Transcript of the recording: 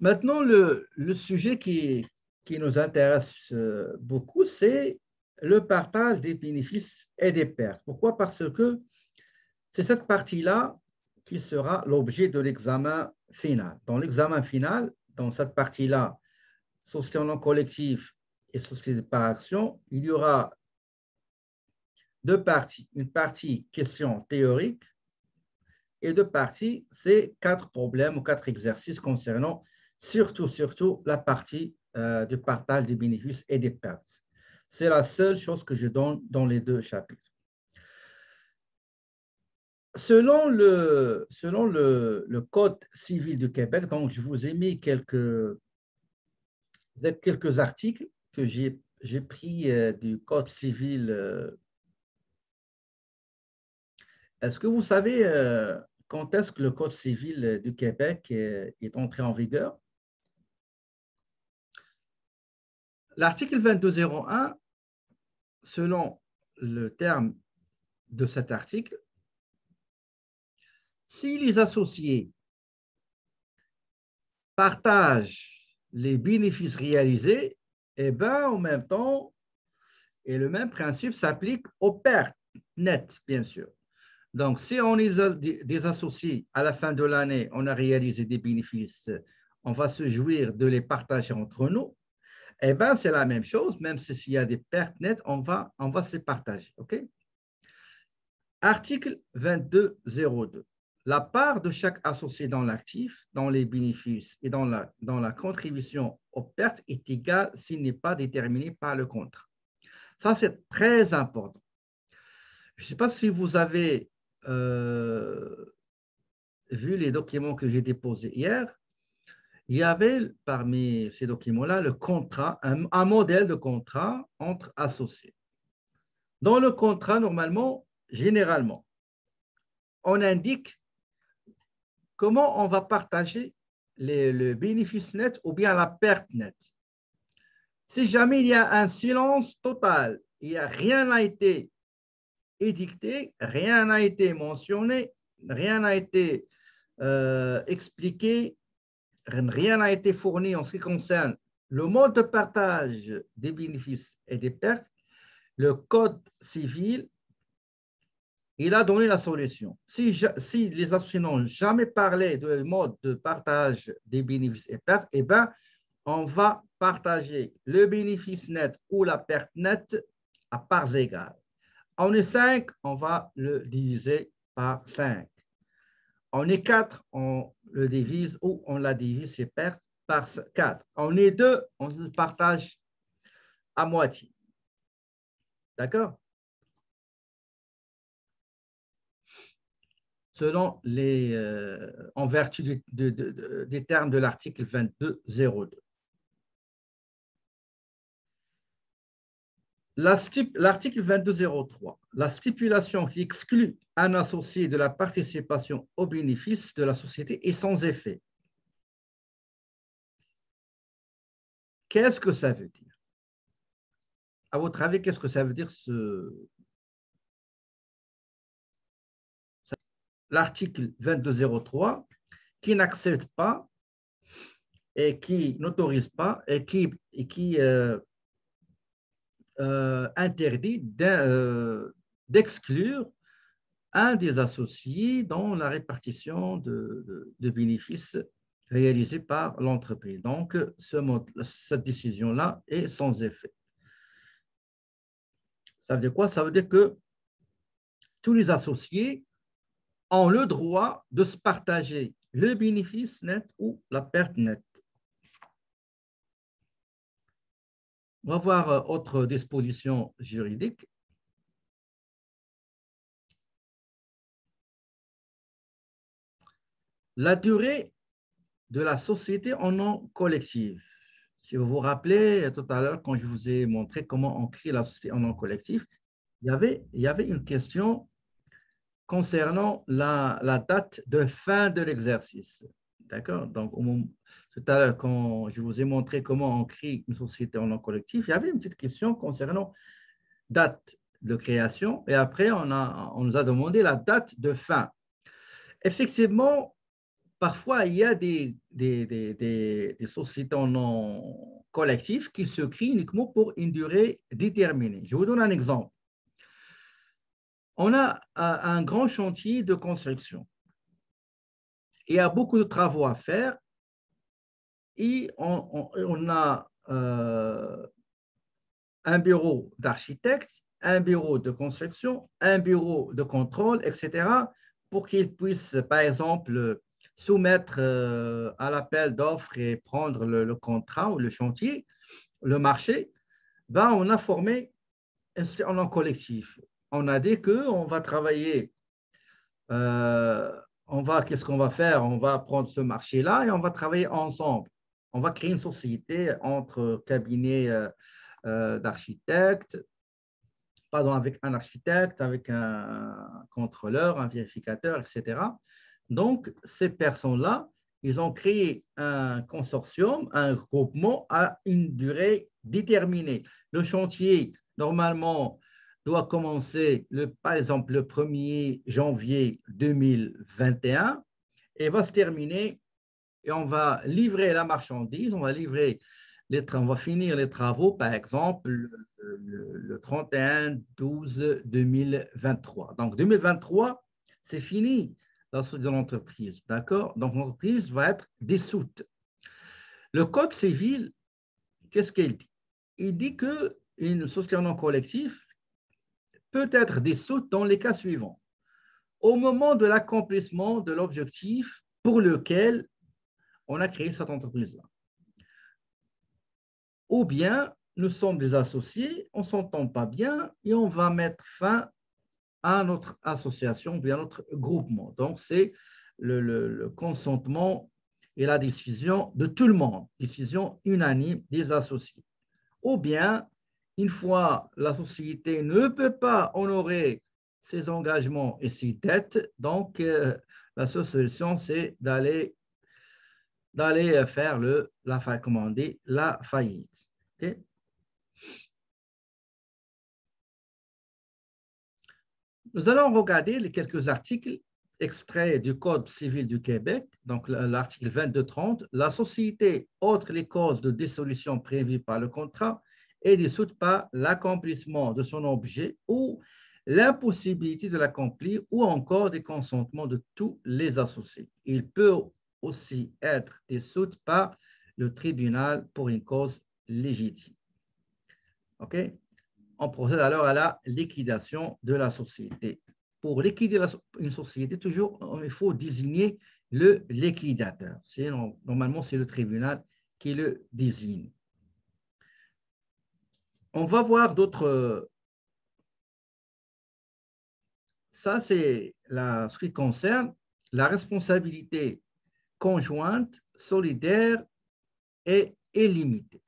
Maintenant, le sujet qui nous intéresse beaucoup, c'est le partage des bénéfices et des pertes. Pourquoi? Parce que c'est cette partie-là qui sera l'objet de l'examen final. Dans l'examen final, dans cette partie-là, société en nom collectif et société par action, il y aura deux parties. Une partie question théorique et deux parties, c'est 4 problèmes ou 4 exercices concernant surtout la partie du partage des bénéfices et des pertes. C'est la seule chose que je donne dans les deux chapitres. Selon le Code civil du Québec, donc je vous ai mis quelques articles que j'ai pris du Code civil. Est-ce que vous savez quand est-ce que le Code civil du Québec est entré en vigueur? L'article 2201, selon le terme de cet article, si les associés partagent les bénéfices réalisés, eh bien, en même temps, et le même principe s'applique aux pertes nettes, bien sûr. Donc, si on est des associés, à la fin de l'année, on a réalisé des bénéfices, on va se jouir de les partager entre nous. Eh bien, c'est la même chose, même s'il y a des pertes nettes, on va se les partager. OK? Article 2202. La part de chaque associé dans l'actif, dans les bénéfices et dans la contribution aux pertes est égale s'il n'est pas déterminé par le contrat. Ça, c'est très important. Je ne sais pas si vous avez vu les documents que j'ai déposés hier. Il y avait parmi ces documents-là le contrat, un modèle de contrat entre associés. Dans le contrat, normalement, généralement, on indique comment on va partager le bénéfice net ou bien la perte nette. Si jamais il y a un silence total, rien n'a été édicté, rien n'a été mentionné, rien n'a été expliqué, rien n'a été fourni en ce qui concerne le mode de partage des bénéfices et des pertes, le Code civil, il a donné la solution. Si les associés n'ont jamais parlé de mode de partage des bénéfices et pertes, eh bien, on va partager le bénéfice net ou la perte nette à parts égales. On est 5, on va le diviser par 5. On est 4, on le divise ou on la divise, c'est pertes, par 4. On est 2, on se partage à moitié. D'accord? Selon en vertu des termes de l'article 2202. L'article 2203, la stipulation qui exclut un associé de la participation aux bénéfices de la société est sans effet. Qu'est-ce que ça veut dire? À votre avis, qu'est-ce que ça veut dire l'article 2203 qui n'accepte pas et qui n'autorise pas et qui interdit d'exclure un des associés dans la répartition de bénéfices réalisés par l'entreprise. Donc, cette décision-là est sans effet. Ça veut dire quoi? Ça veut dire que tous les associés ont le droit de se partager le bénéfice net ou la perte nette. On va voir autre disposition juridique. La durée de la société en nom collectif. Si vous vous rappelez tout à l'heure, quand je vous ai montré comment on crée la société en nom collectif, il y avait une question concernant la date de fin de l'exercice. D'accord? Donc, tout à l'heure, quand je vous ai montré comment on crée une société en nom collectif, il y avait une petite question concernant date de création et après, on nous a demandé la date de fin. Effectivement, parfois, il y a des sociétés en nom collectif qui se créent uniquement pour une durée déterminée. Je vous donne un exemple. On a un grand chantier de construction. Il y a beaucoup de travaux à faire et on a un bureau d'architecte, un bureau de construction, un bureau de contrôle, etc., pour qu'ils puissent, par exemple, soumettre à l'appel d'offres et prendre le contrat ou le chantier, le marché. Ben, on a formé un collectif. On a dit qu'on va travailler, qu'est-ce qu'on va faire? On va prendre ce marché-là et on va travailler ensemble. On va créer une société entre cabinets d'architectes, pardon, avec un architecte, avec un contrôleur, un vérificateur, etc. Donc, ces personnes-là, ils ont créé un consortium, un groupement à une durée déterminée. Le chantier, normalement, doit commencer, par exemple, le 1er janvier 2021 et va se terminer et on va livrer la marchandise, on va finir les travaux, par exemple, le 31/12/2023. Donc, 2023, c'est fini la société de l'entreprise, d'accord? Donc, l'entreprise va être dissoute. Le Code civil, qu'est-ce qu'il dit? Il dit qu'une société en nom collectif peut être dissoute dans les cas suivants. Au moment de l'accomplissement de l'objectif pour lequel on a créé cette entreprise-là. Ou bien, nous sommes des associés, on ne s'entend pas bien et on va mettre fin à notre association ou bien à notre groupement. Donc, c'est le consentement et la décision de tout le monde, décision unanime des associés. Ou bien, une fois la société ne peut pas honorer ses engagements et ses dettes, donc la seule solution, c'est d'aller faire la faillite. Okay? Nous allons regarder les quelques articles extraits du Code civil du Québec, donc l'article 2230. La société, outre les causes de dissolution prévues par le contrat, est dissoute par l'accomplissement de son objet ou l'impossibilité de l'accomplir ou encore des consentements de tous les associés. Il peut aussi être dissoute par le tribunal pour une cause légitime. OK? On procède alors à la liquidation de la société. Pour liquider une société, toujours, il faut désigner le liquidateur. Normalement, c'est le tribunal qui le désigne. On va voir d'autres. Ça, c'est ce qui concerne la responsabilité conjointe, solidaire et illimitée.